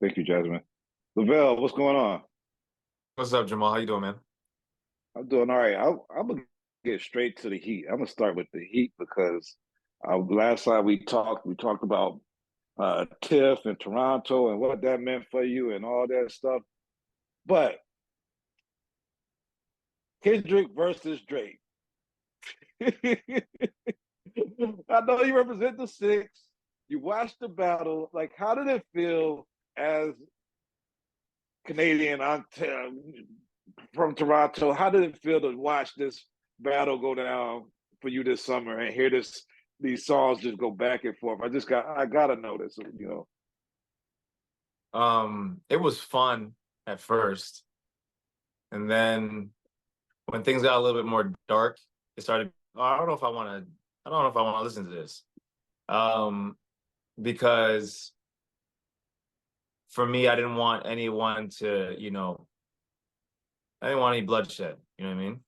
Thank you, Jasmine. Lovell, what's going on? What's up, Jamaal? How you doing, man? I'm doing all right. I'm gonna get straight to the Heat. I'm gonna start with the Heat because last time we talked about Tiff and Toronto and what that meant for you and all that stuff. But Kendrick versus Drake. I know you represent the six. You watched the battle. Like, how did it feel as Canadian from Toronto? How did it feel to watch this battle go down for you this summer and hear these songs just go back and forth? I gotta know this. It was fun at first, and then when things got a little bit more dark, it started. Oh, I don't know if I want to. I don't know if I want to listen to this, um, because for me, I didn't want anyone to, I didn't want any bloodshed. You know what I mean?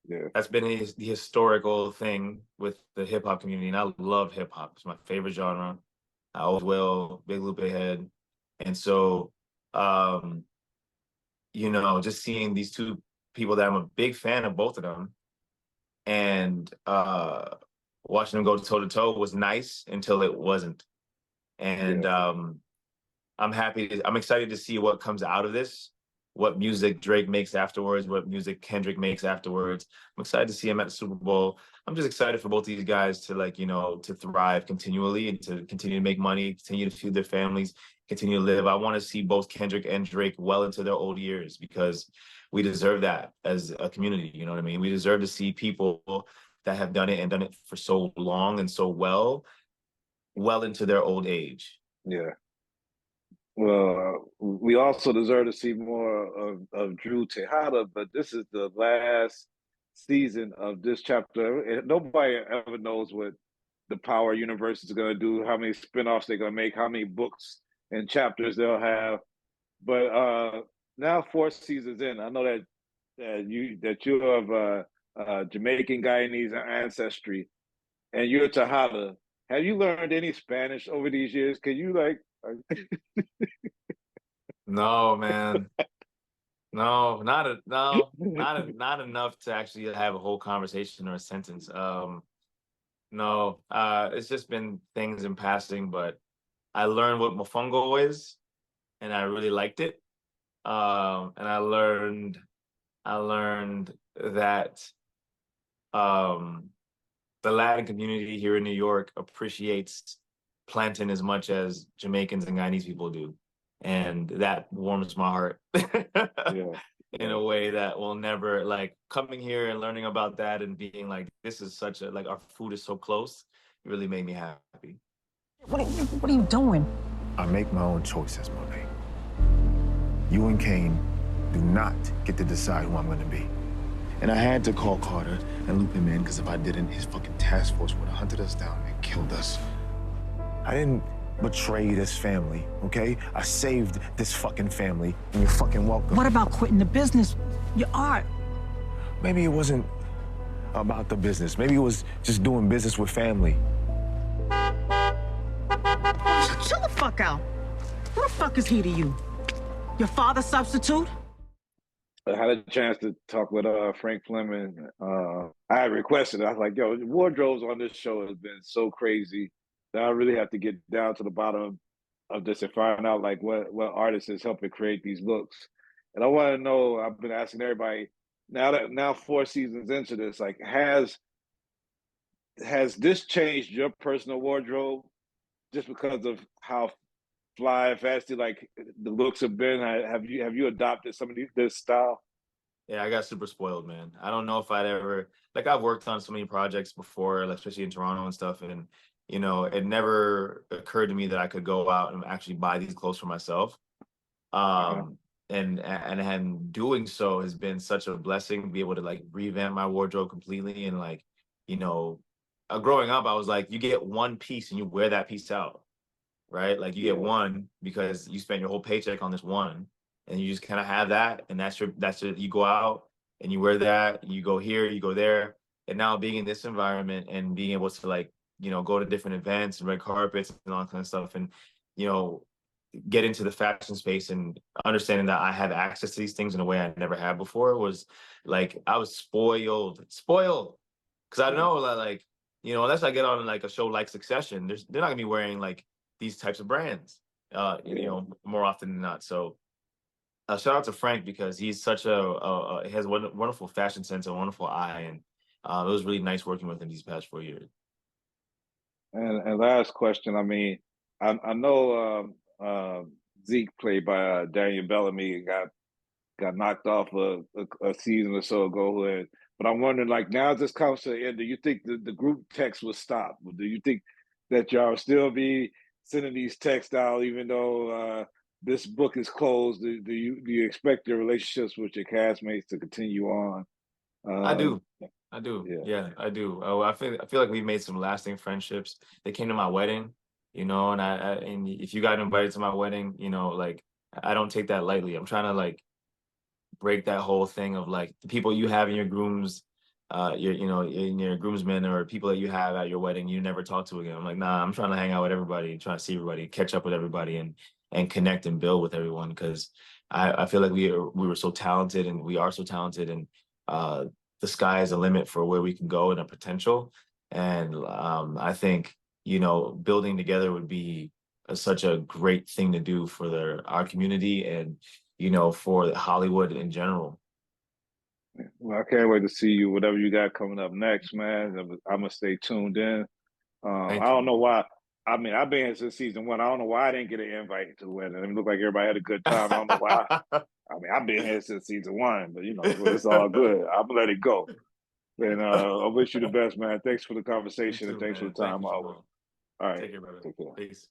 Yeah, That's been the historical thing with the hip hop community, and I love hip hop. It's my favorite genre. I always will. Big Lupe head, and so. Um, just seeing these two people that I'm a big fan of both of them and watching them go toe to toe was nice until it wasn't. And yeah, I'm excited to see what comes out of this, what music Drake makes afterwards, what music Kendrick makes afterwards. I'm excited to see him at the Super Bowl. I'm just excited for both these guys to to thrive continually and to continue to make money, continue to feed their families, continue to live. I want to see both Kendrick and Drake well into their old years because we deserve that as a community. You know what I mean? We deserve to see people that have done it and done it for so long and so well into their old age. yeah. Well, we also deserve to see more of Dru Tejada, but this is the last season of this chapter. And nobody ever knows what the Power Universe is going to do, how many spinoffs they're going to make, how many books and chapters they'll have. But now 4 seasons in, I know that you have Jamaican Guyanese ancestry, and you're Tejada. Have you learned any Spanish over these years? Can you like? No, man. No, not enough to actually have a whole conversation or a sentence. No, it's just been things in passing, but I learned what mofongo is, and I really liked it. And I learned that um, the Latin community here in New York appreciates plantain as much as Jamaicans and Guyanese people do, and that warms my heart Yeah, in yeah. a way that will never like coming here and learning about that and being like, this is such a like our food is so close. It really made me happy. What are you doing? I make my own choices, Monet. You and Kane do not get to decide who I'm gonna be. And I had to call Carter and loop him in, because if I didn't, his fucking task force would have hunted us down and killed us. I didn't betray this family, okay? I saved this fucking family, and you're fucking welcome. What about quitting the business? Your art. Maybe it wasn't about the business. Maybe it was just doing business with family. Chill the fuck out. Who the fuck is he to you? Your father's substitute? I had a chance to talk with Frank Fleming. I had requested it. I was like, yo, wardrobes on this show has been so crazy that I really have to get down to the bottom of this and find out like what artist is helping create these looks. And I want to know, I've been asking everybody now 4 seasons into this, like has this changed your personal wardrobe just because of how fly fasty like the looks have been? Have you adopted some of this style? Yeah, I got super spoiled, man. I don't know if I'd ever like I've worked on so many projects before, like especially in Toronto and stuff, and it never occurred to me that I could go out and actually buy these clothes for myself. Uh-huh. And doing so has been such a blessing to be able to like revamp my wardrobe completely and like, you know, growing up, I was like, you get one piece and you wear that piece out, right? Like you get Yeah, one because you spent your whole paycheck on this one, and you just kind of have that, and you go out and you wear that, you go here, you go there, and now being in this environment and being able to like go to different events and red carpets and all that kind of stuff, and you know get into the fashion space and understanding that I have access to these things in a way I never had before was like I was spoiled because I know that like unless I get on like a show like Succession, they're not gonna be wearing like these types of brands more often than not. So shout out to Frank because he's such he has a wonderful fashion sense, a wonderful eye, and it was really nice working with him these past 4 years. And last question, I mean, I know Zeke, played by Daniel Bellamy, got knocked off a season or so ago, but I'm wondering, like, now this comes to the end, do you think the group text will stop? Do you think that y'all still be sending these texts out even though this book is closed? Do you expect your relationships with your castmates to continue on? I do. Yeah. I do. Oh, I feel like we've made some lasting friendships. They came to my wedding, and and if you got invited to my wedding, like I don't take that lightly. I'm trying to like break that whole thing of like the people you have in your in your groomsmen or people that you have at your wedding you never talk to again. I'm like, nah, I'm trying to hang out with everybody, trying to see everybody, catch up with everybody, and connect and build with everyone because I feel like we were so talented and we are so talented and the sky is the limit for where we can go and our potential. And I think building together would be such a great thing to do for our community and for Hollywood in general. Well, I can't wait to see you, whatever you got coming up next, man. I'm going to stay tuned in. I don't know why. I mean, I've been here since season 1. I don't know why I didn't get an invite to the wedding. It looked like everybody had a good time. I don't know why. I mean, I've been here since season 1, but it's all good. I'm going to let it go. And I wish you the best, man. Thanks for the conversation Too, and thanks man. for the time. Thank you, Always. Jamaal. All right. Take care, brother. Take care. Peace.